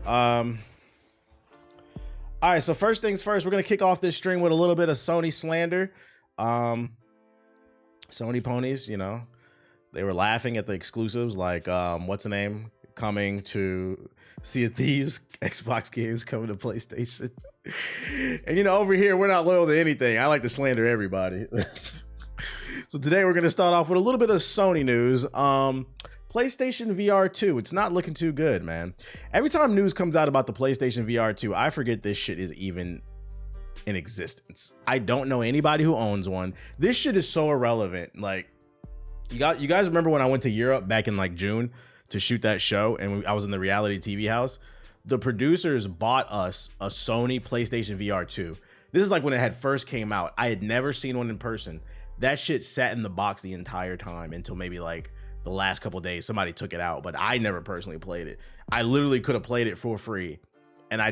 All right, so first things first, we're gonna kick off this stream with a little bit of Sony slander. Sony ponies, you know, they were laughing at the exclusives, like what's the name coming to Sea of Thieves, Xbox games coming to PlayStation. And you know, over here we're not loyal to anything. I like to slander everybody. So today we're gonna start off with a little bit of Sony news. PlayStation VR2, it's not looking too good, man. Every time news comes out about the PlayStation VR2, I forget this shit is even in existence. I don't know anybody who owns one. This shit is so irrelevant. Like, you guys remember when I went to Europe back in like June to shoot that show, and I was in the reality TV house? The producers bought us a Sony PlayStation VR2. This is like when it had first came out. I had never seen one in person. That shit sat in the box the entire time until maybe like the last couple days. Somebody took it out, but I never personally played it. I literally could have played it for free, and I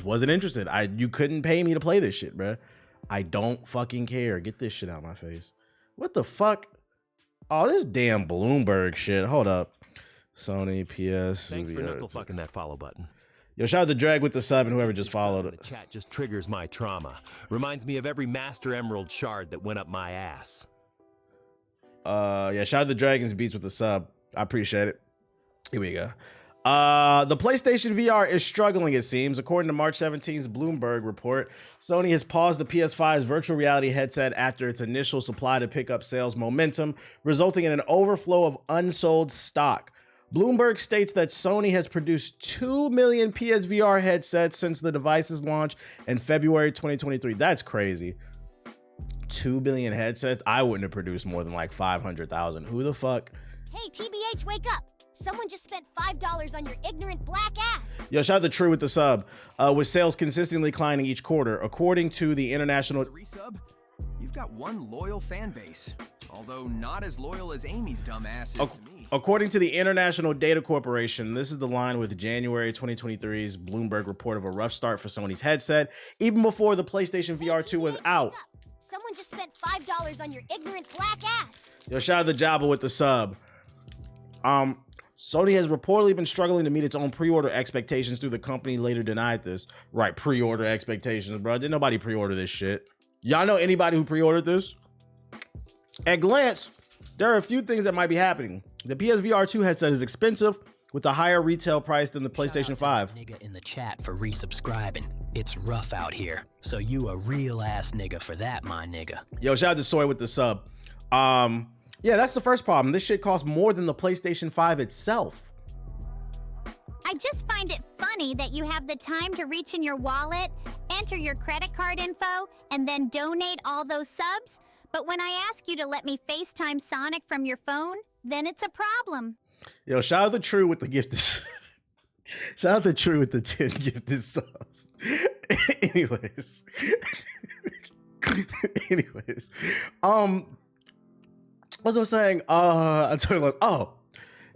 wasn't interested. You couldn't pay me to play this shit, bro. I don't fucking care. Get this shit out of my face. What the fuck? Oh, this damn Bloomberg shit. Hold up. Sony PS. Thanks for knuckle fucking that follow button. Yo, shout out to Drag with the sub and whoever just followed it. The chat just triggers my trauma. Reminds me of every Master Emerald shard that went up my ass. Yeah, shout out to Dragons Beats with the sub. I appreciate it. Here we go. The PlayStation VR is struggling, it seems. According to March 17th's Bloomberg report, Sony has paused the PS5's virtual reality headset after its initial supply to pick up sales momentum, resulting in an overflow of unsold stock. Bloomberg states that Sony has produced 2 million PSVR headsets since the device's launch in February 2023. That's crazy. 2 billion headsets? I wouldn't have produced more than like 500,000. Who the fuck? Hey, TBH, wake up. Someone just spent $5 on your ignorant black ass. Yo, shout out to True with the sub. With sales consistently declining each quarter. According to the international... The resub, you've got one loyal fan base. Although not as loyal as Amy's dumb ass is to me. According to the International Data Corporation, this is the line with January 2023's Bloomberg report of a rough start for Sony's headset, even before the PlayStation VR2 was out. Someone just spent $5 on your ignorant black ass. Yo, shout out to Jabba with the sub. Sony has reportedly been struggling to meet its own pre-order expectations through the company later denied this. Right, pre-order expectations, bro. Didn't nobody pre-order this shit. Y'all know anybody who pre-ordered this? At glance, there are a few things that might be happening. The PSVR 2 headset is expensive with a higher retail price than the PlayStation 5. Nigga in the chat for resubscribing. It's rough out here, so you a real ass nigga for that, my nigga. Yo, shout out to Soy with the sub. Yeah, that's the first problem. This shit costs more than the PlayStation 5 itself. I just find it funny that you have the time to reach in your wallet, enter your credit card info, and then donate all those subs. But when I ask you to let me FaceTime Sonic from your phone, then it's a problem. Yo, shout out to True with the gifted. Shout out to True with the 10 gifted subs. Anyways. What was I saying? I told you, oh,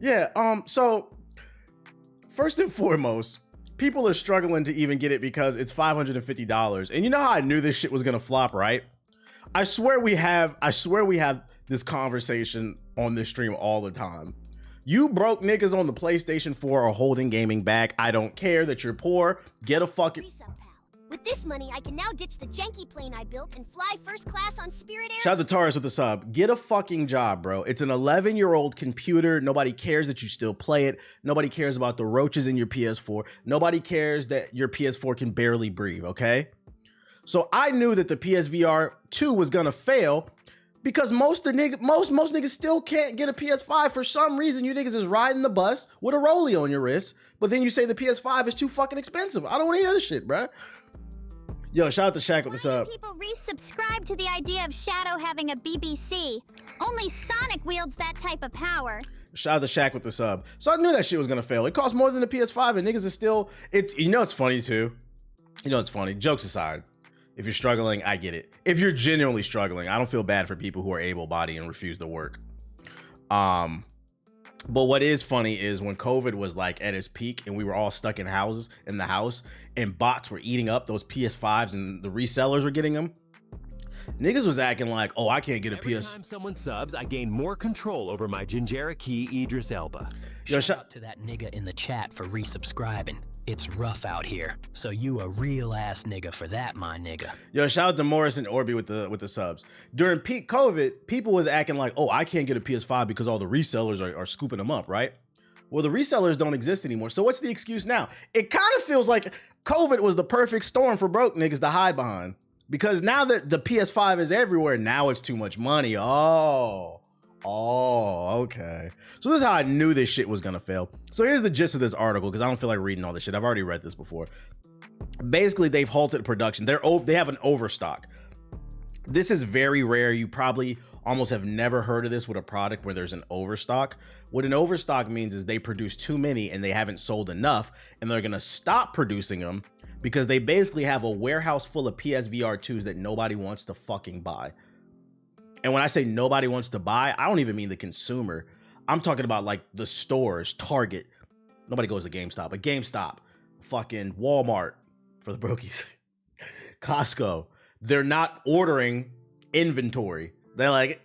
yeah. So first and foremost, people are struggling to even get it because it's $550. And you know how I knew this shit was gonna flop, right? I swear we have this conversation on this stream all the time. You broke niggas on the PlayStation 4 are holding gaming back. I don't care that you're poor. Get a fucking... With this money, I can now ditch the janky plane I built and fly first class on Spirit Air. Shout out to Taurus with the sub. Get a fucking job, bro. It's an 11-year-old computer. Nobody cares that you still play it. Nobody cares about the roaches in your PS4. Nobody cares that your PS4 can barely breathe, okay? So I knew that the PSVR 2 was gonna fail because most niggas still can't get a PS5 for some reason. You niggas is riding the bus with a rollie on your wrist, but then you say the PS5 is too fucking expensive. I don't want to hear this shit, bro. Yo, shout out to Shaq with the sub. People resubscribe to the idea of Shadow having a BBC. Only Sonic wields that type of power. Shout out to Shaq with the sub. So I knew that shit was gonna fail. It cost more than the PS5, and niggas are still. It's, you know, it's funny too. You know, it's funny. Jokes aside. If you're struggling, I get it. If you're genuinely struggling, I don't feel bad for people who are able-bodied and refuse to work. But what is funny is when COVID was like at its peak and we were all stuck in the house and bots were eating up those PS5s and the resellers were getting them. Niggas was acting like, oh, I can't get a PS. Every time someone subs, I gain more control over my Jinjara Key Idris Elba. Yo, shout out to that nigga in the chat for resubscribing. It's rough out here, so you a real ass nigga for that, my nigga. Yo, shout out to Morris and Orby with the subs. During peak COVID, people was acting like, oh, I can't get a PS5 because all the resellers are scooping them up, right? Well, the resellers don't exist anymore. So what's the excuse now? It kind of feels like COVID was the perfect storm for broke niggas to hide behind. Because now that the PS5 is everywhere, now it's too much money. Oh, okay. So this is how I knew this shit was gonna fail. So here's the gist of this article, because I don't feel like reading all this shit. I've already read this before. Basically, they've halted production. They have an overstock. This is very rare. You probably almost have never heard of this with a product where there's an overstock. What an overstock means is they produce too many and they haven't sold enough, and they're gonna stop producing them because they basically have a warehouse full of PSVR 2s that nobody wants to fucking buy. And when I say nobody wants to buy, I don't even mean the consumer. I'm talking about like the stores, Target. Nobody goes to GameStop, but GameStop, fucking Walmart for the brokies, Costco. They're not ordering inventory. They're like,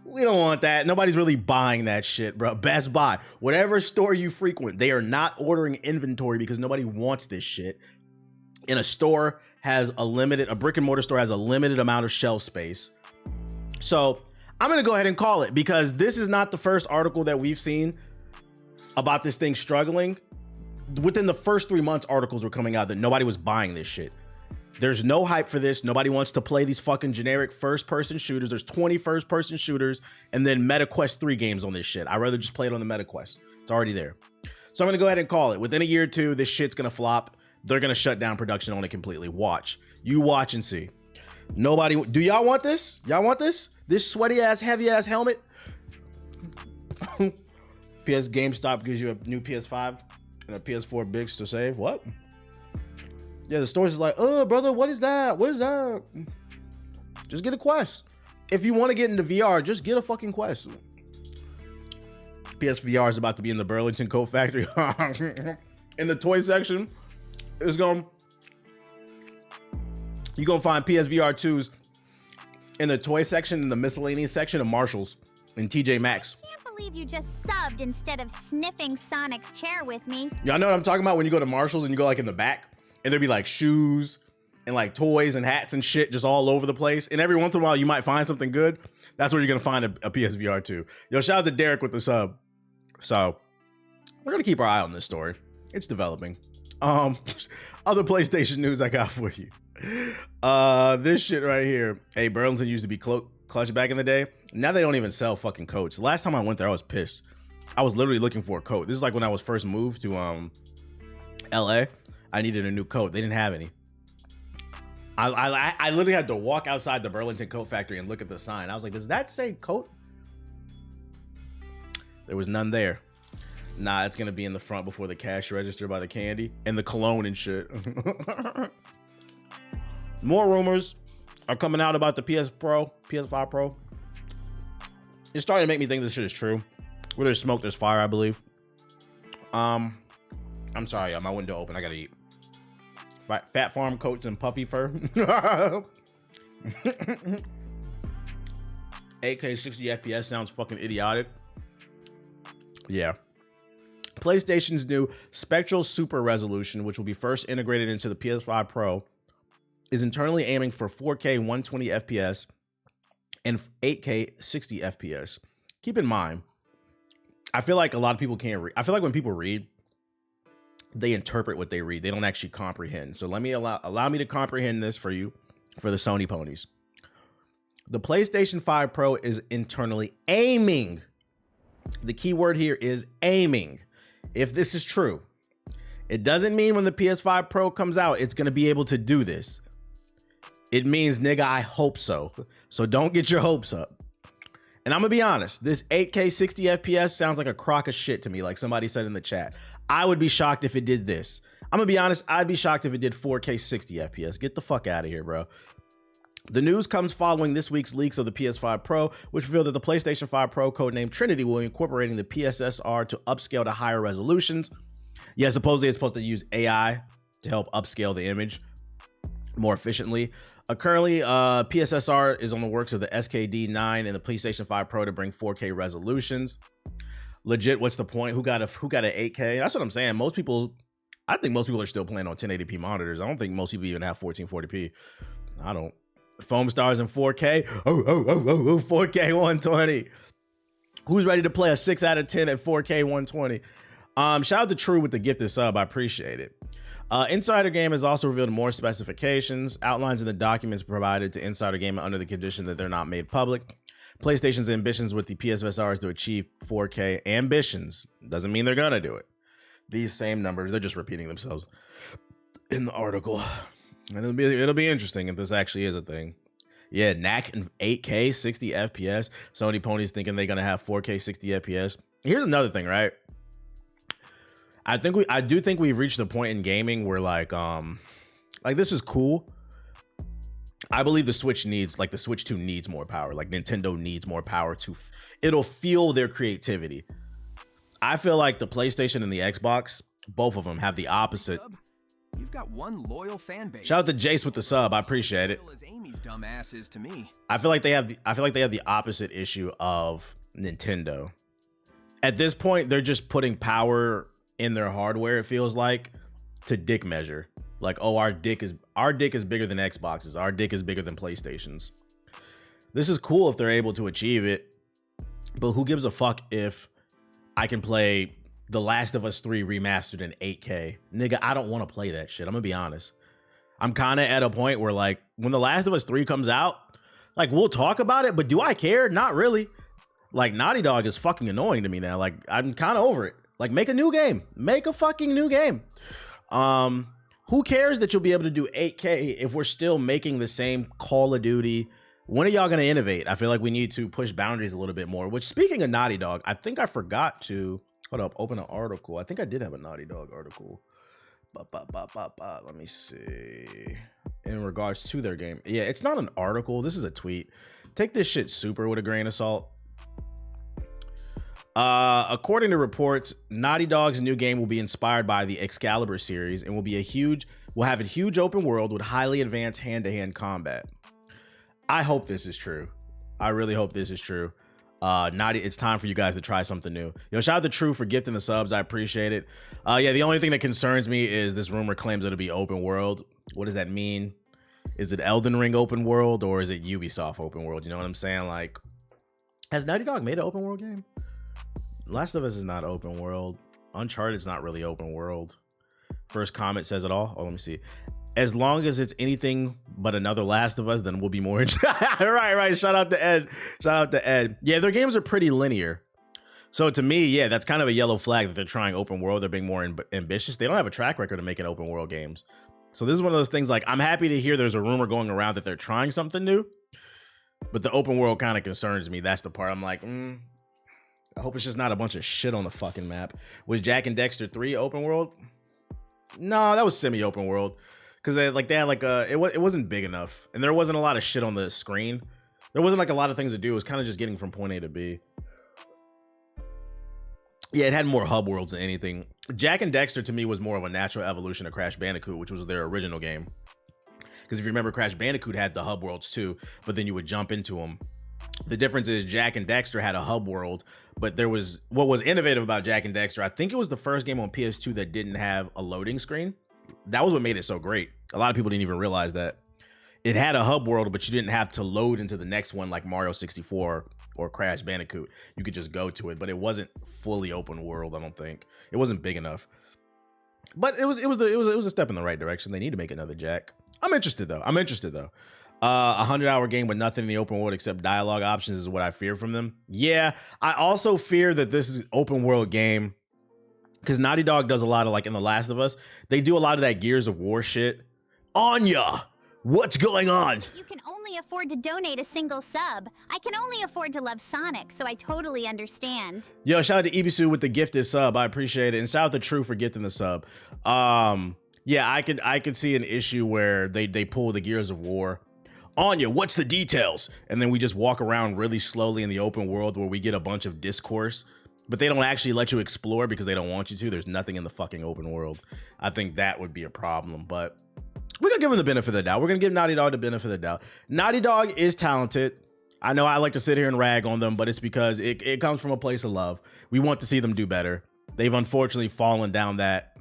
we don't want that. Nobody's really buying that shit, bro. Best Buy, whatever store you frequent, they are not ordering inventory because nobody wants this shit. And a brick and mortar store has a limited amount of shelf space. So I'm going to go ahead and call it, because this is not the first article that we've seen about this thing struggling. Within the first 3 months, articles were coming out that nobody was buying this shit. There's no hype for this. Nobody wants to play these fucking generic first-person shooters. There's 20 first-person shooters and then MetaQuest 3 games on this shit. I'd rather just play it on the MetaQuest. It's already there. So I'm going to go ahead and call it. Within a year or two, this shit's going to flop. They're going to shut down production on it completely. Watch. You watch and see. Nobody... Do y'all want this? Y'all want this? This sweaty-ass, heavy-ass helmet? GameStop gives you a new PS5 and a PS4 Bigs to save. What? Yeah, the stores is like, oh, brother, what is that? What is that? Just get a Quest. If you want to get into VR, just get a fucking Quest. PSVR is about to be in the Burlington Coat Factory. In the toy section, you're gonna find PSVR 2s in the toy section, in the miscellaneous section of Marshalls and TJ Maxx. I can't believe you just subbed instead of sniffing Sonic's chair with me. Y'all know what I'm talking about when you go to Marshalls and you go like in the back and there'll be like shoes and like toys and hats and shit just all over the place. And every once in a while you might find something good. That's where you're going to find a PSVR 2. Yo, shout out to Derek with the sub. So we're going to keep our eye on this story. It's developing. Other PlayStation news I got for you. This shit right here. Hey, Burlington used to be clutch back in the day. Now they don't even sell fucking coats. The last time I went there, I was pissed. I was literally looking for a coat. This is like when I was first moved to LA. I needed a new coat. They didn't have any. I literally had to walk outside the Burlington Coat Factory and look at the sign. I was like, does that say coat? There was none there. Nah, it's gonna be in the front before the cash register by the candy and the cologne and shit. More rumors are coming out about the PS5 Pro. It's starting to make me think this shit is true. Where there's smoke, there's fire, I believe. I'm sorry, my window open. I gotta eat. Fat Farm coats and puffy fur. 8K 60 FPS sounds fucking idiotic. Yeah. PlayStation's new Spectral Super Resolution, which will be first integrated into the PS5 Pro, is internally aiming for 4K 120 FPS and 8K 60 FPS. Keep in mind, I feel like a lot of people can't read. I feel like when people read, they interpret what they read. They don't actually comprehend. So let me allow me to comprehend this for you, for the Sony ponies. The PlayStation 5 Pro is internally aiming. The key word here is aiming. If this is true, it doesn't mean when the PS5 Pro comes out, it's going to be able to do this. It means, nigga, I hope so. So don't get your hopes up. And I'm going to be honest, this 8K 60 FPS sounds like a crock of shit to me, like somebody said in the chat. I would be shocked if it did this. I'm going to be honest, I'd be shocked if it did 4K 60 FPS. Get the fuck out of here, bro. The news comes following this week's leaks of the PS5 Pro, which revealed that the PlayStation 5 Pro, codenamed Trinity, will be incorporating the PSSR to upscale to higher resolutions. Yeah, supposedly it's supposed to use AI to help upscale the image more efficiently. Currently, PSSR is on the works of the SKD9 and the PlayStation 5 Pro to bring 4K resolutions. Legit, what's the point? Who got an 8K? That's what I'm saying. Most people I think most people are still playing on 1080p monitors. I don't think most people even have 1440p. I don't. Foam stars in 4K. 4K 120. Who's ready to play a 6 out of 10 at 4K 120? Shout out to True with the gifted sub. I appreciate it. Insider Game has also revealed more specifications, outlines in the documents provided to Insider Game under the condition that they're not made public. PlayStation's ambitions with the PSVR is to achieve 4K ambitions. Doesn't mean they're gonna do it. These same numbers, they're just repeating themselves in the article. And it'll be interesting if this actually is a thing. Yeah, NAC and 8K 60 FPS. Sony Pony's thinking they're gonna have 4K 60 FPS. Here's another thing, right? I do think we've reached the point in gaming where like this is cool. I believe the Switch 2 needs more power. Like Nintendo needs more power it'll fuel their creativity. I feel like the PlayStation and the Xbox, both of them have the opposite. You've got one loyal fan base. Shout out to Jace with the sub. I appreciate it. As Amy's dumb ass is to me. I feel like they have the opposite issue of Nintendo. At this point, they're just putting power in their hardware, it feels like, to dick measure. Like, oh, our dick is bigger than Xbox's. Our dick is bigger than PlayStation's. This is cool if they're able to achieve it, but who gives a fuck if I can play The Last of Us 3 remastered in 8K? Nigga, I don't want to play that shit. I'm gonna be honest. I'm kind of at a point where like when The Last of Us 3 comes out, like we'll talk about it, but do I care? Not really. Like Naughty Dog is fucking annoying to me now. Like I'm kind of over it. Like make a new game. Make a fucking new game. Who cares that you'll be able to do 8K if we're still making the same Call of Duty? When are y'all going to innovate? I feel like we need to push boundaries a little bit more, which speaking of Naughty Dog, I think I forgot to, hold up, open an article. I think I did have a Naughty Dog article. Let me see. In regards to their game. Yeah, it's not an article. This is a tweet. Take this shit super with a grain of salt. According to reports, Naughty Dog's new game will be inspired by the Excalibur series and will have a huge open world with highly advanced hand-to-hand combat. I hope this is true. I really hope this is true. It's time for you guys to try something new. Yo, shout out to True for gifting the subs. I appreciate it. Yeah, the only thing that concerns me is this rumor claims it'll be open world. What does that mean? Is it Elden Ring open world or is it Ubisoft open world? You know what I'm saying? Like, has Naughty Dog made an open world game? Last of Us is not open world. Uncharted's not really open world. First comment says it all. Oh, let me see. As long as it's anything but another Last of Us, then we'll be more interested. right. Shout out to Ed. Yeah, their games are pretty linear. So to me, yeah, that's kind of a yellow flag that they're trying open world. They're being more ambitious. They don't have a track record of making open world games. So this is one of those things like, I'm happy to hear there's a rumor going around that they're trying something new. But the open world kind of concerns me. That's the part I'm like, I hope it's just not a bunch of shit on the fucking map. Was Jack and Dexter 3 open world? No, that was semi-open world. Because they had it wasn't big enough. And there wasn't a lot of shit on the screen. There wasn't like a lot of things to do. It was kind of just getting from point A to B. Yeah, it had more hub worlds than anything. Jack and Dexter to me was more of a natural evolution of Crash Bandicoot, which was their original game. Because if you remember, Crash Bandicoot had the hub worlds too, but then you would jump into them. The difference is Jack and Dexter had a hub world, but what was innovative about Jack and Dexter, I think it was the first game on PS2 that didn't have a loading screen. That was what made it so great. A lot of people didn't even realize that. It had a hub world, but you didn't have to load into the next one like Mario 64 or Crash Bandicoot. You could just go to it, but it wasn't fully open world, I don't think. It wasn't big enough. But it was a step in the right direction. They need to make another Jack. I'm interested though. 100-hour game with nothing in the open world except dialogue options is what I fear from them. Yeah, I also fear that this is open world game because Naughty Dog does a lot of, like in The Last of Us, they do a lot of that Gears of War shit. Anya, what's going on? You can only afford to donate a single sub. I can only afford to love Sonic, so I totally understand. Yo, shout out to Ibisu with the gifted sub. I appreciate it. And shout out to True for gifting the sub. Yeah, I could see an issue where they pull the Gears of War. Anya, what's the details? And then we just walk around really slowly in the open world where we get a bunch of discourse, but they don't actually let you explore because they don't want you to. There's nothing in the fucking open world. I think that would be a problem, but we're gonna give them the benefit of the doubt. We're gonna give Naughty Dog the benefit of the doubt. Naughty Dog is talented. I know I like to sit here and rag on them, but it's because it comes from a place of love. We want to see them do better. They've unfortunately fallen down that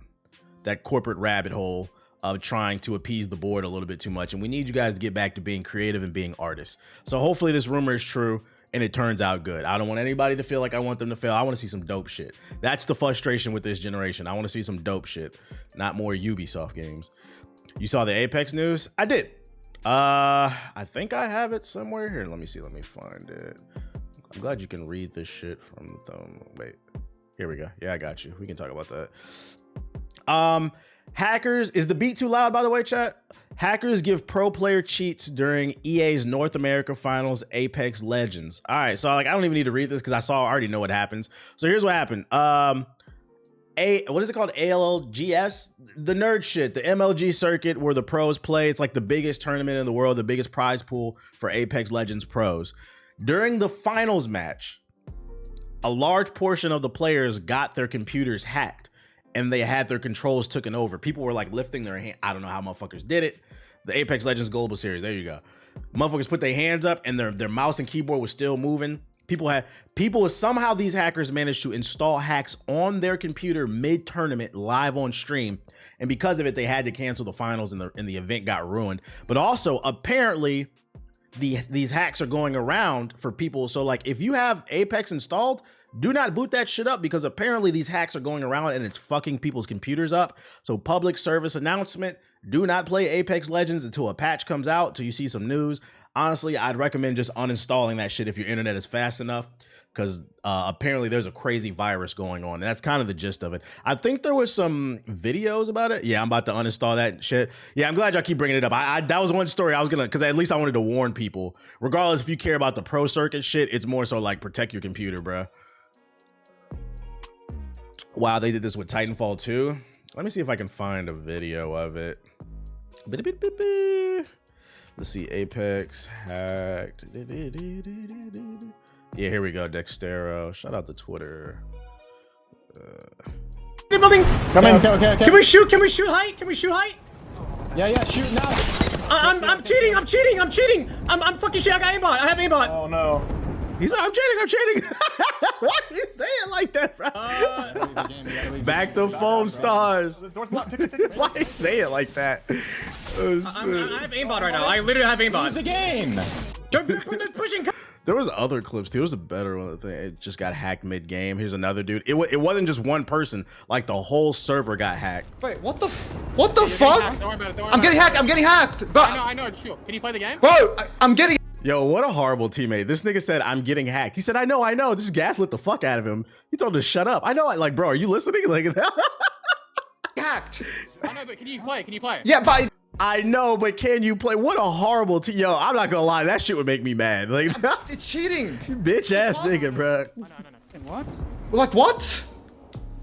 that corporate rabbit hole of trying to appease the board a little bit too much. And we need you guys to get back to being creative and being artists. So hopefully this rumor is true and it turns out good. I don't want anybody to feel like I want them to fail. I want to see some dope shit. That's the frustration with this generation. I want to see some dope shit, not more Ubisoft games. You saw the Apex news? I did. I think I have it somewhere here. Let me see. Let me find it. I'm glad you can read this shit from the wait. Here we go. Yeah, I got you. We can talk about that. Hackers, is the beat too loud, by the way, chat? Hackers give pro player cheats during EA's North America Finals Apex Legends. All right, so like I don't even need to read this because I already know what happens. So here's what happened. What is it called? ALGS? The nerd shit, the MLG circuit where the pros play. It's like the biggest tournament in the world, the biggest prize pool for Apex Legends pros. During the finals match, a large portion of the players got their computers hacked and they had their controls taken over. People were like lifting their hand. I don't know how motherfuckers did it. The Apex Legends Global Series. There you go. Motherfuckers put their hands up and their mouse and keyboard was still moving. Somehow these hackers managed to install hacks on their computer mid-tournament live on stream. And because of it, they had to cancel the finals and the event got ruined. But also apparently these hacks are going around for people. So like if you have Apex installed, do not boot that shit up because apparently these hacks are going around and it's fucking people's computers up. So public service announcement, do not play Apex Legends until a patch comes out, till you see some news. Honestly, I'd recommend just uninstalling that shit if your internet is fast enough because apparently there's a crazy virus going on. And that's kind of the gist of it. I think there was some videos about it. Yeah, I'm about to uninstall that shit. Yeah, I'm glad y'all keep bringing it up. That was one story I was gonna, because at least I wanted to warn people. Regardless if you care about the pro circuit shit, it's more so like protect your computer, bruh. Wow, they did this with Titanfall 2. Let me see if I can find a video of it. Let's see, Apex hacked. Yeah, here we go, Dextero. Shout out to Twitter. Building. Come in. Okay. Can we shoot? Can we shoot height? Can we shoot height? Yeah, shoot now. I'm cheating. I'm fucking cheating. I have aimbot. Oh no. He's like, I'm cheating. Why do you say it like that, bro? Back to foam stars. Why do you say it like that? Oh, I have aimbot right now. I literally have aimbot. The game. Pushing. There was other clips too. It was a better one. It just got hacked mid-game. Here's another dude. It wasn't just one person. Like the whole server got hacked. Wait, what the fuck? Don't worry about it. I'm getting hacked. But I know. Shoot. Can you play the game? Bro, I'm getting. Yo, what a horrible teammate. This nigga said, I'm getting hacked. He said, I know. Just gaslit the fuck out of him. He told him to shut up. I know. Like, bro, are you listening? Like, hacked. I know, but can you play? Yeah, but I know, but can you play? What a horrible team. Yo, I'm not gonna lie. That shit would make me mad. Like, it's cheating. Bitch ass nigga, bro. No. What? Like what?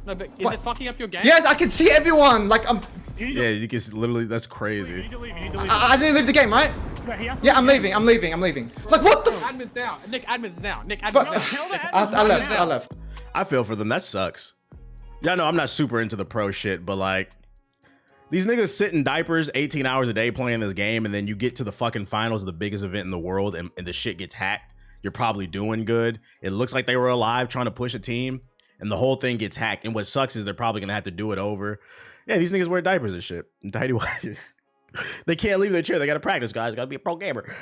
No, but is it fucking up your game? Yes, I can see everyone. Like I'm. Yeah, you can literally. That's crazy. I didn't leave the game, right? Yeah, I'm leaving. Like what the? Admin's down. Nick, admin's down. I left. I feel for them. That sucks. Yeah, no, I'm not super into the pro shit, but like these niggas sit in diapers 18 hours a day playing this game, and then you get to the fucking finals of the biggest event in the world, and the shit gets hacked. You're probably doing good. It looks like they were alive trying to push a team, and the whole thing gets hacked. And what sucks is they're probably gonna have to do it over. Yeah, these niggas wear diapers and shit. And tidy whities. They can't leave their chair. They gotta practice, guys. Gotta be a pro gamer.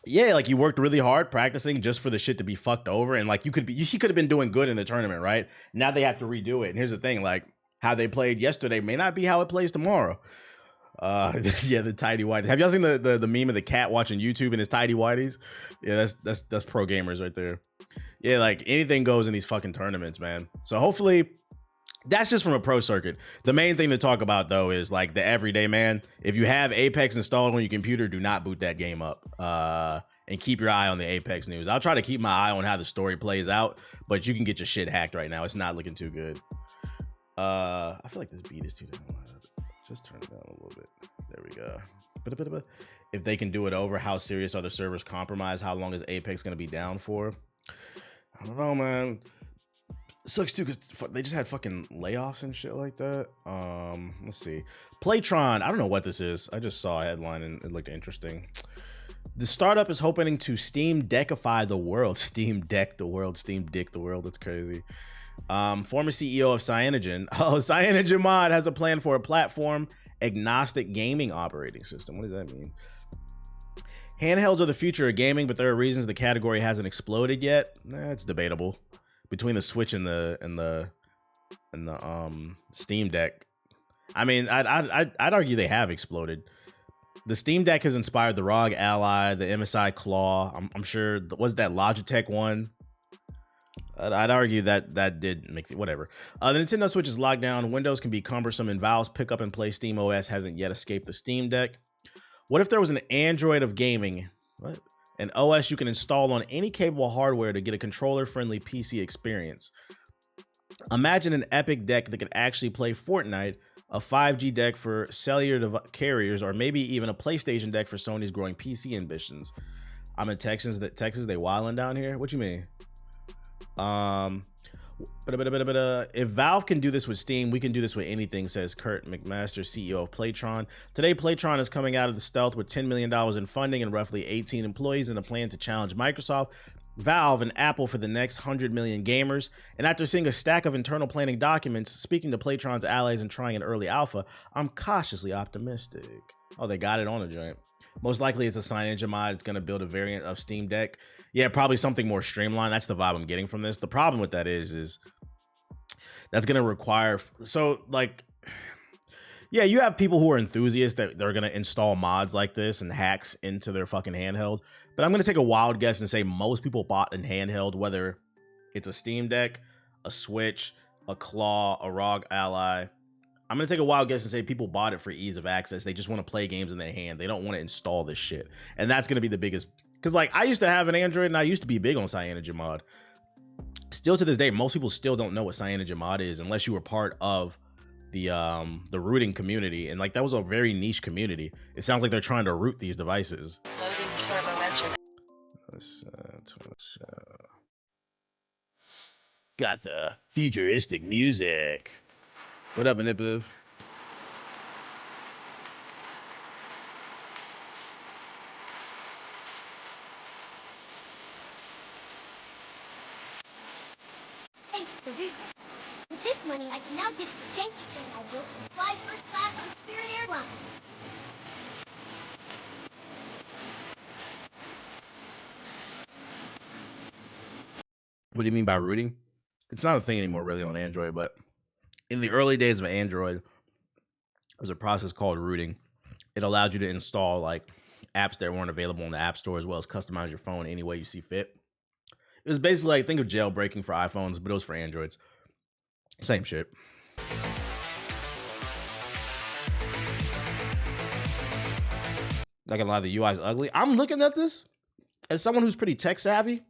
Yeah, like you worked really hard practicing just for the shit to be fucked over, and like he could have been doing good in the tournament, right? Now they have to redo it. And here's the thing, like how they played yesterday may not be how it plays tomorrow. Yeah, the tidy whities. Have y'all seen the meme of the cat watching YouTube and his tidy whities? Yeah, that's pro gamers right there. Yeah, like anything goes in these fucking tournaments, man. So hopefully that's just from a pro circuit. The main thing to talk about though is like the everyday man. If you have Apex installed on your computer, do not boot that game up. And keep your eye on the Apex news. I'll try to keep my eye on how the story plays out, but you can get your shit hacked right now. It's not looking too good. I feel like this beat is too damn loud. Just turn it down a little bit. There we go. If they can do it over, how serious are the servers compromised? How long is Apex going to be down for? I don't know, man. Sucks too because they just had fucking layoffs and shit like that. Let's see. Platron. I don't know what this is. I just saw a headline and it looked interesting. The startup is hoping to Steam Deckify the world. Steam Deck the world. Steam Dick the world. That's crazy. Former CEO of Cyanogen. Oh, Cyanogen Mod has a plan for a platform agnostic gaming operating system. What does that mean? Handhelds are the future of gaming, but there are reasons the category hasn't exploded yet. It's debatable. Between the Switch and the Steam Deck, I mean, I'd argue they have exploded. The Steam Deck has inspired the ROG Ally, the MSI Claw. I'm sure, was that Logitech one? I'd argue that did make it, whatever. The Nintendo Switch is locked down. Windows can be cumbersome, and Valve's pick up and play Steam OS hasn't yet escaped the Steam Deck. What if there was an Android of gaming? What? An OS you can install on any capable hardware to get a controller-friendly PC experience. Imagine an Epic deck that could actually play Fortnite, a 5G deck for cellular carriers, or maybe even a PlayStation deck for Sony's growing PC ambitions. I'm in Texas. They wilding down here. What you mean? If Valve can do this with Steam, we can do this with anything, says Kurt McMaster, CEO of Platron. Today, Platron is coming out of the stealth with $10 million in funding and roughly 18 employees in a plan to challenge Microsoft, Valve, and Apple for the next 100 million gamers. And after seeing a stack of internal planning documents, speaking to Platron's allies and trying an early alpha, I'm cautiously optimistic. Oh, they got it on a joint. Most likely it's a Cyanogen mod. It's going to build a variant of Steam Deck. Yeah, probably something more streamlined. That's the vibe I'm getting from this. The problem with that is that's going to require... So, like... Yeah, you have people who are enthusiasts that they're going to install mods like this and hacks into their fucking handheld. But I'm going to take a wild guess and say most people bought a handheld, whether it's a Steam Deck, a Switch, a Claw, a ROG Ally. I'm going to take a wild guess and say people bought it for ease of access. They just want to play games in their hand. They don't want to install this shit. And that's going to be the biggest... Because, like, I used to have an Android and I used to be big on Cyanogen Mod. Still to this day, most people still don't know what Cyanogen Mod is unless you were part of the rooting community. And, like, that was a very niche community. It sounds like they're trying to root these devices. Loading turbo engine. Got the futuristic music. What up, Manipulative? Thanks, producer. With this money, I can now ditch the janky plane I built and fly first class on Spirit Airlines. What do you mean by rooting? It's not a thing anymore really on Android, but in the early days of Android, there was a process called rooting. It allowed you to install like apps that weren't available in the App Store, as well as customize your phone any way you see fit. It was basically like, think of jailbreaking for iPhones, but it was for Androids. Same shit. Not gonna lie, the UI is ugly. I'm looking at this as someone who's pretty tech savvy.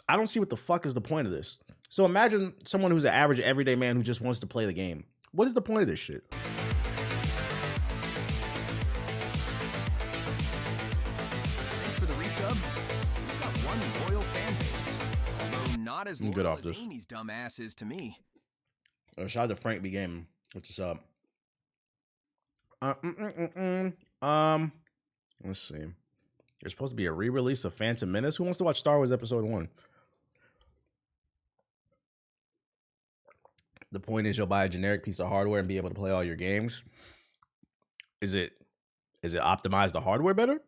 I don't see what the fuck is the point of this. So imagine someone who's an average everyday man who just wants to play the game. What is the point of this shit? Thanks for the resub. We've got one loyal fan base. Although not as loyal as Amy's dumb ass is to me. Shout out to Frank B. Gaming. What's up? Let's see. There's supposed to be a re-release of Phantom Menace. Who wants to watch Star Wars Episode 1? The point is you'll buy a generic piece of hardware and be able to play all your games. Is it optimize the hardware better?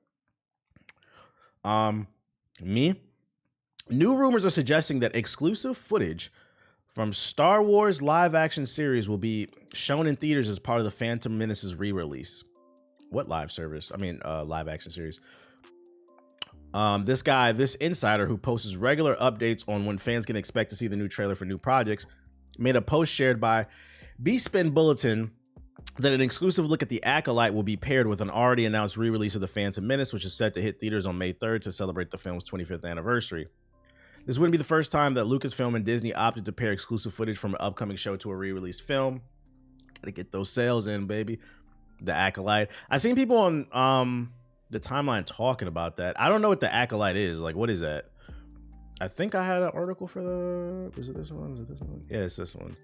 Me? New rumors are suggesting that exclusive footage from Star Wars live action series will be shown in theaters as part of the Phantom Menace's re-release. What live service? I mean, live action series. This insider who posts regular updates on when fans can expect to see the new trailer for new projects, made a post shared by B-Spin Bulletin that an exclusive look at The Acolyte will be paired with an already announced re-release of The Phantom Menace, which is set to hit theaters on May 3rd to celebrate the film's 25th anniversary. This wouldn't be the first time that Lucasfilm and Disney opted to pair exclusive footage from an upcoming show to a re-released film. Gotta get those sales in, baby. The Acolyte. I've seen people on the timeline talking about that. I don't know what The Acolyte is. Like, what is that? I think I had an article for the... Was it this one? Was it this one? Yeah, it's this one.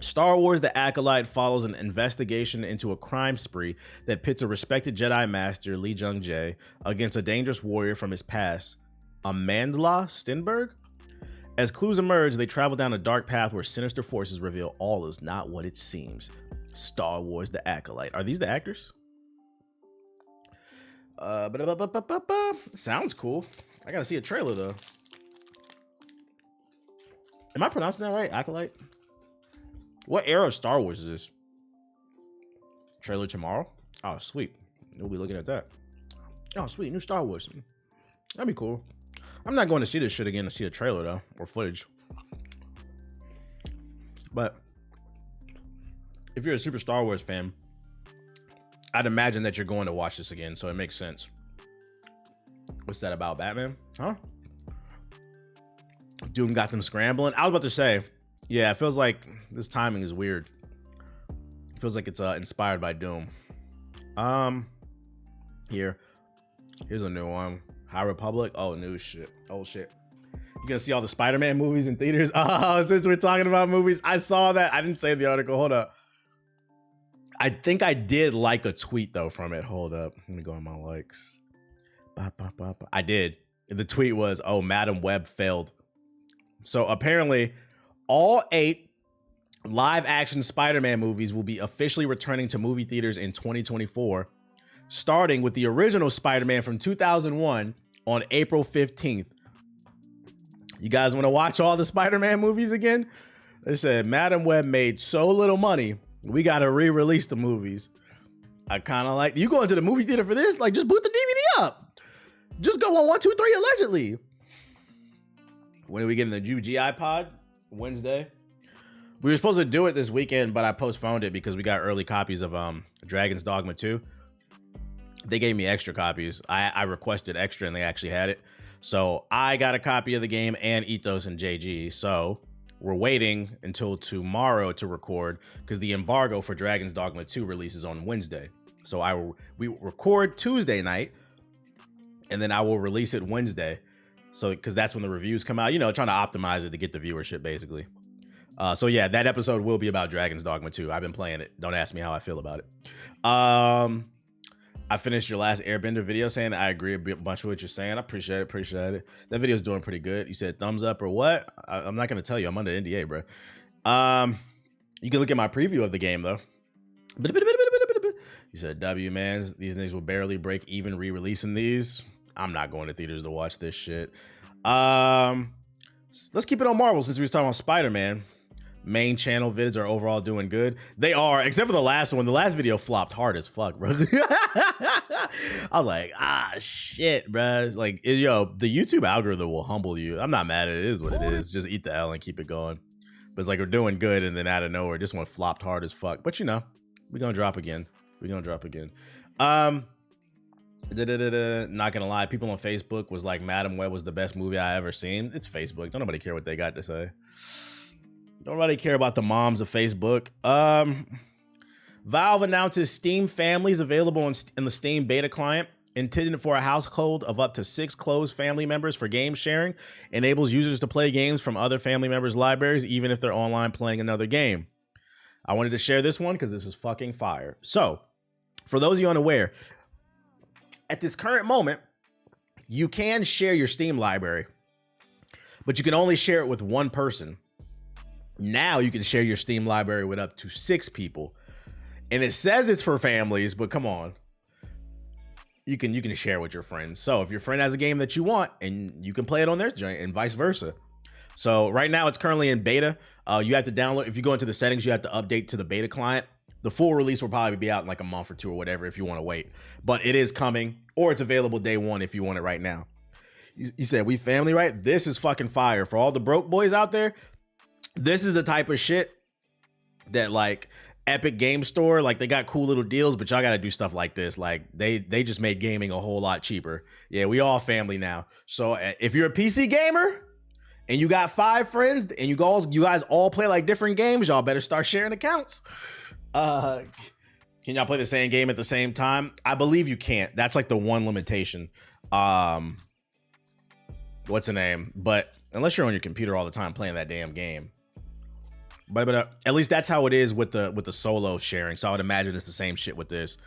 Star Wars The Acolyte follows an investigation into a crime spree that pits a respected Jedi Master, Lee Jung-jae, against a dangerous warrior from his past, Amandla Stenberg. As clues emerge, they travel down a dark path where sinister forces reveal all is not what it seems. Star Wars: The Acolyte. Are these the actors? Sounds cool. I gotta see a trailer though. Am I pronouncing that right? Acolyte? What era of Star Wars is this? Trailer tomorrow? Oh, sweet. We'll be looking at that. Oh, sweet. New Star Wars. That'd be cool. I'm not going to see this shit again to see a trailer though, or footage. But if you're a super Star Wars fan, I'd imagine that you're going to watch this again, so it makes sense. What's that about, Batman? Huh? Doom got them scrambling. I was about to say, yeah, it feels like this timing is weird. It feels like it's inspired by Doom. Here's a new one. High Republic. Oh, new shit. Oh shit. You gonna see all the Spider-Man movies in theaters? Oh, since we're talking about movies, I saw that. I didn't save the article. Hold up. I think I did like a tweet though from it. Hold up. Let me go on my likes. I did. The tweet was, "Oh, Madam Web failed." So apparently, all 8 live-action Spider-Man movies will be officially returning to movie theaters in 2024, starting with the original Spider-Man from 2001 on April 15th. You guys want to watch all the Spider-Man movies again? They said, Madam Web made so little money, we got to re-release the movies. I kind of like, you going to the movie theater for this? Like, just boot the DVD up. Just go on 1, 2, 3, allegedly. When are we getting the UGI pod? Wednesday. We were supposed to do it this weekend, but I postponed it because we got early copies of Dragon's Dogma 2. They gave me extra copies. I requested extra and they actually had it. So I got a copy of the game and Ethos and JG. So we're waiting until tomorrow to record because the embargo for Dragon's Dogma 2 releases on Wednesday. So we record Tuesday night and then I will release it Wednesday. So because that's when the reviews come out, you know, trying to optimize it to get the viewership basically. So yeah, that episode will be about Dragon's Dogma 2. I've been playing it. Don't ask me how I feel about it. I finished your last Airbender video saying I agree a bunch with what you're saying. I appreciate it. That video's doing pretty good. You said thumbs up or what? I'm not going to tell you. I'm under NDA, bro. You can look at my preview of the game, though. You said, W, man, these niggas will barely break even re-releasing these. I'm not going to theaters to watch this shit. Let's keep it on Marvel since we was talking about Spider-Man. Main channel vids are overall doing good. They are, except for the last one. The last video flopped hard as fuck, bro. I was like, shit, bro. Like, yo, the YouTube algorithm will humble you. I'm not mad at it. It is what it is. Just eat the L and keep it going. But it's like we're doing good, and then out of nowhere, this one flopped hard as fuck. But you know, we're gonna drop again. Not gonna lie, people on Facebook was like, Madam Web was the best movie I ever seen. It's Facebook. Don't nobody care what they got to say. Don't really care about the moms of Facebook. Valve announces Steam Families available in the Steam beta client, intended for a household of up to 6 close family members for game sharing, enables users to play games from other family members' libraries, even if they're online playing another game. I wanted to share this one because this is fucking fire. So, for those of you unaware, at this current moment, you can share your Steam library, but you can only share it with one person. Now you can share your Steam library with up to 6 people. And it says it's for families, but come on. You can share with your friends. So if your friend has a game that you want, and you can play it on their joint and vice versa. So right now it's currently in beta. You have to download, if you go into the settings, you have to update to the beta client. The full release will probably be out in like a month or 2 or whatever if you want to wait. But it is coming, or it's available day 1 if you want it right now. You said, we family, right? This is fucking fire. For all the broke boys out there, this is the type of shit that like Epic Game Store, like they got cool little deals, but y'all got to do stuff like this. Like they just made gaming a whole lot cheaper. Yeah, we all family now. So if you're a PC gamer and you got 5 friends and you guys all play like different games, y'all better start sharing accounts. Can y'all play the same game at the same time? I believe you can't. That's like the one limitation. What's the name? But unless you're on your computer all the time playing that damn game. But at least that's how it is with the solo sharing. So I would imagine it's the same shit with this.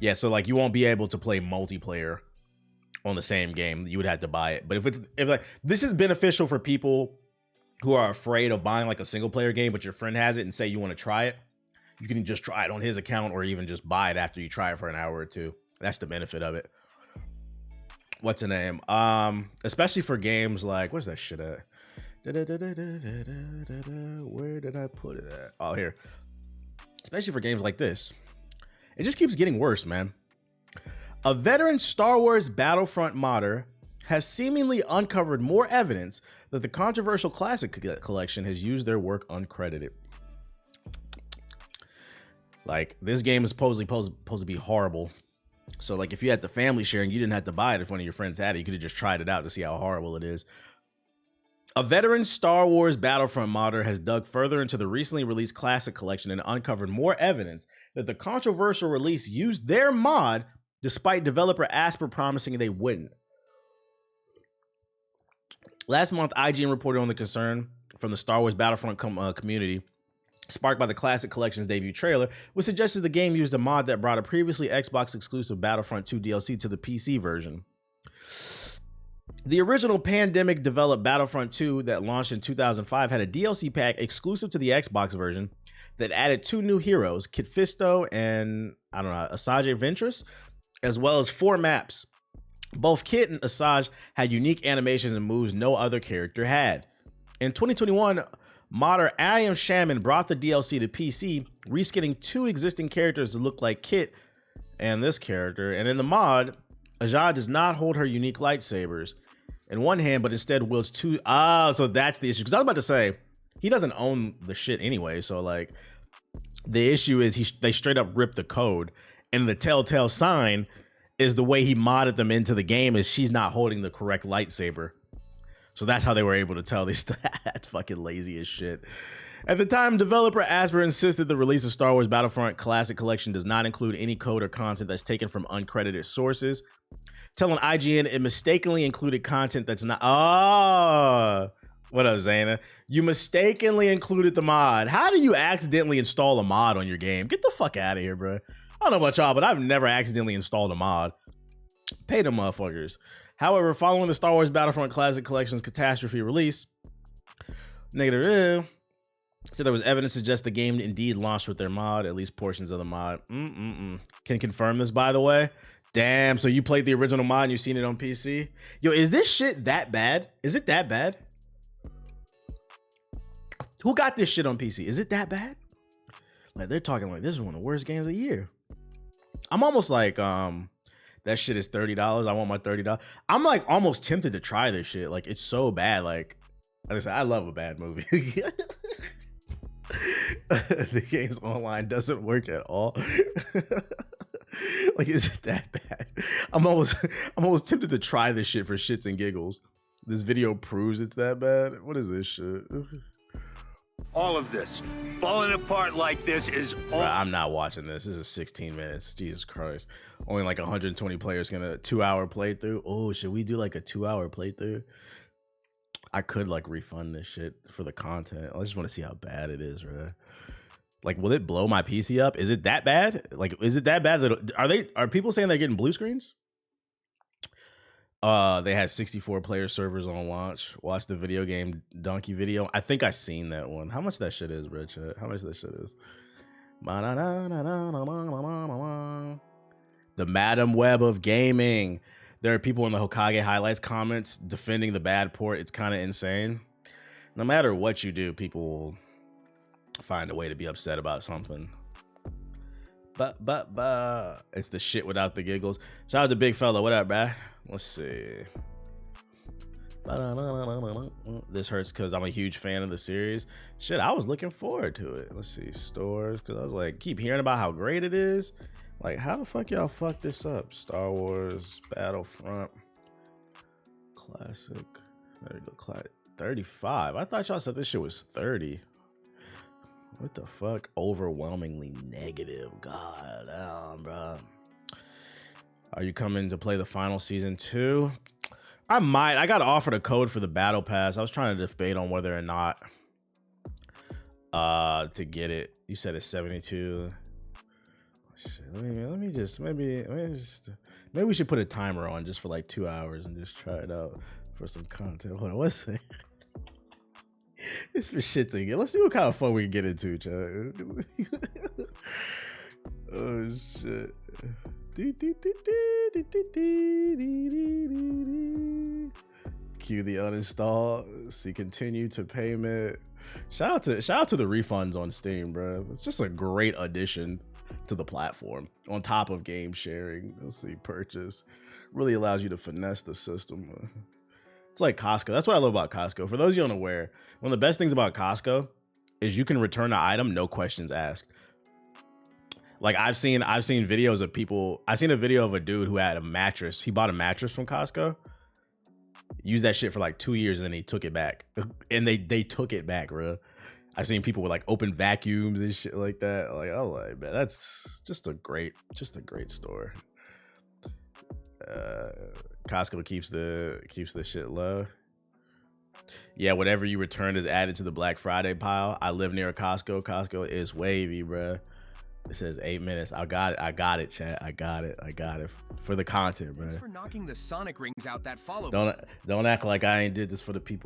Yeah, so like you won't be able to play multiplayer on the same game, you would have to buy it. But if like this is beneficial for people who are afraid of buying like a single player game, but your friend has it and say you want to try it, you can just try it on his account or even just buy it after you try it for an hour or two. That's the benefit of it. What's the name? Especially for games like, where's that shit at? Where did I put it at? Oh, here. Especially for games like this. It just keeps getting worse, man. A veteran Star Wars Battlefront modder has seemingly uncovered more evidence that the controversial classic collection has used their work uncredited. Like, this game is supposed to be horrible. So, like, if you had the family sharing, you didn't have to buy it if one of your friends had it. You could have just tried it out to see how horrible it is. A veteran Star Wars Battlefront modder has dug further into the recently released classic collection and uncovered more evidence that the controversial release used their mod despite developer Asper promising they wouldn't. Last month, IGN reported on the concern from the Star Wars Battlefront community, sparked by the classic collection's debut trailer, which suggested the game used a mod that brought a previously Xbox exclusive Battlefront 2 DLC to the PC version. The original pandemic developed Battlefront 2 that launched in 2005 had a DLC pack exclusive to the Xbox version that added 2 new heroes, Kit Fisto and, Asajj Ventress, as well as 4 maps. Both Kit and Asajj had unique animations and moves no other character had. In 2021, modder I Am Shaman brought the DLC to PC, reskinning 2 existing characters to look like Kit and this character. And in the mod, Asajj does not hold her unique lightsabers in one hand, but instead wields 2. So that's the issue. Because I was about to say, he doesn't own the shit anyway. So, like, the issue is they straight up ripped the code. And the telltale sign is the way he modded them into the game is she's not holding the correct lightsaber. So that's how they were able to tell these. That's fucking lazy as shit. At the time, developer Asper insisted the release of Star Wars Battlefront Classic Collection does not include any code or content that's taken from uncredited sources, telling IGN it mistakenly included content that's not. Oh, what up, Zayna? You mistakenly included the mod. How do you accidentally install a mod on your game? Get the fuck out of here, bro. I don't know about y'all, but I've never accidentally installed a mod. Pay them motherfuckers. However, following the Star Wars Battlefront Classic Collection's catastrophe release, said there was evidence to suggest the game indeed launched with their mod, at least portions of the mod. Can confirm this, by the way. Damn, so you played the original mod and you've seen it on PC? Yo, is this shit that bad? Is it that bad? Who got this shit on PC? Is it that bad? Like, they're talking like this is one of the worst games of the year. I'm almost like, that shit is $30. I want my $30. I'm like almost tempted to try this shit. Like, it's so bad. Like I said, I love a bad movie. The game's online doesn't work at all. Like, is it that bad? I'm almost tempted to try this shit for shits and giggles. This video proves it's that bad. What is this shit? All of this falling apart like this is all. Bruh, I'm not watching this. This is 16 minutes. Jesus Christ. Only like 120 players gonna 2-hour playthrough. Oh, should we do like a 2-hour playthrough? I could like refund this shit for the content. I just want to see how bad it is, bro. Like, will it blow my PC up? Is it that bad? Like, is it that bad that are people saying they're getting blue screens? They had 64 player servers on launch. Watch the video game donkey video. I think I seen that one. How much that shit is, bro? How much that shit is? The Madam Web of gaming. There are people in the Hokage highlights comments defending the bad port. It's kind of insane. No matter what you do, people will find a way to be upset about something. But it's the shit without the giggles. Shout out to Big Fella. What up, bruh? Let's see. This hurts because I'm a huge fan of the series. Shit, I was looking forward to it. Let's see. Stores, because I was like, keep hearing about how great it is. Like, how the fuck y'all fuck this up? Star Wars Battlefront Classic. There you go. 35. I thought y'all said this shit was 30. What the fuck? Overwhelmingly negative. God damn, bro. Are you coming to play the final season 2? I might. I got offered a code for the battle pass. I was trying to debate on whether or not to get it. You said it's 72. Shit, maybe we should put a timer on just for like 2 hours and just try it out for some content. Hold on, what's it? It's for shit to get. Let's see what kind of fun we can get into, chat. Oh shit. Cue the uninstall. See continue to payment. Shout out to the refunds on Steam, bro. It's just a great addition to the platform on top of game sharing. Let's see, purchase really allows you to finesse the system. It's like Costco. That's what I love about Costco. For those of you unaware, one of the best things about Costco is you can return the item, no questions asked. Like I've seen videos of people. I've seen a video of a dude who had a mattress. He bought a mattress from Costco, used that shit for like 2 years, and then he took it back. And they took it back, bro. I've seen people with like open vacuums and shit like that. Like, oh, like, man, that's just a great store. Costco keeps the shit low. Yeah, whatever you return is added to the Black Friday pile. I live near a Costco. Costco is wavy, bro. It says 8 minutes. I got it, chat. I got it for the content, bro. Thanks for knocking the Sonic rings out that follow. Don't act like I ain't did this for the people.